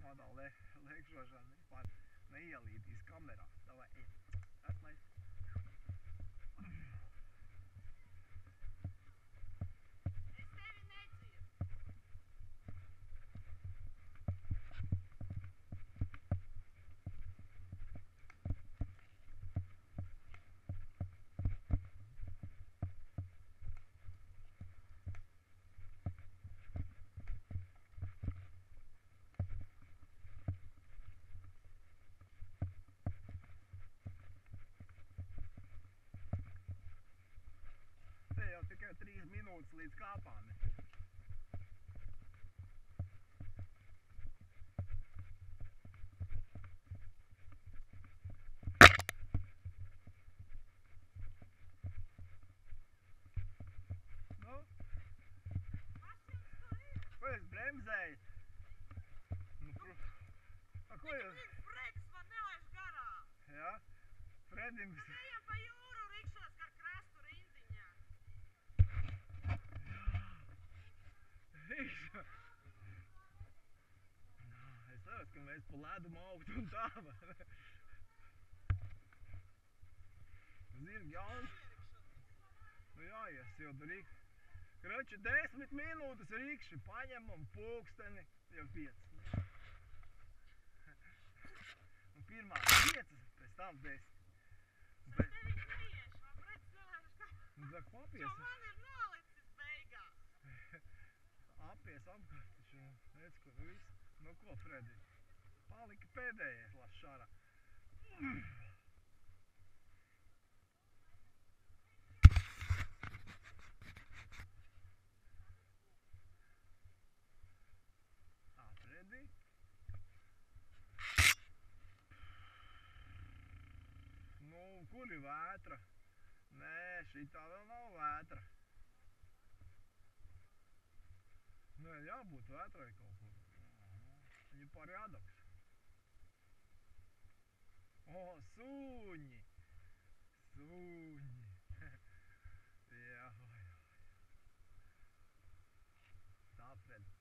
Modā liekšošana vispār neielīdīs kamerā. Davai, ej. Atlaid. Es tevi nedzirdu. Te jau tikai 3 minūtes līdz kāpām. Nu? Kas jums tur ir? Ko es bremzēju? Nu, ko jūs? Fredis man nelaiž garām. Jā? Fredim... Kad ejam pa jūru rikšos gar krastu rindiņā. Rikšo. Es redzu, ka mēs pa ledu maukt un tā. Zirgi jauns. Nu jāies jau tur Kroči 10 minūtes rikši paņemam pulksteni jau 5. Un pirmā 5, pēc tam 10. Es tevi neiešu, man Fredis nelaiž garām. Nu, saka, papies. Čo man ir nolicis beigās. Apies apkārt taču, redz, ko viss. Nu ko, Fredi? Palika pēdējais lašārā. Fredi? Nu, kur ir vētra? Nē, šitā vēl nav vētra. Nē, jābūt vētrai kaut kur. Viņa порядок. O, suņi! Suņi! Jā. Tā, Fred.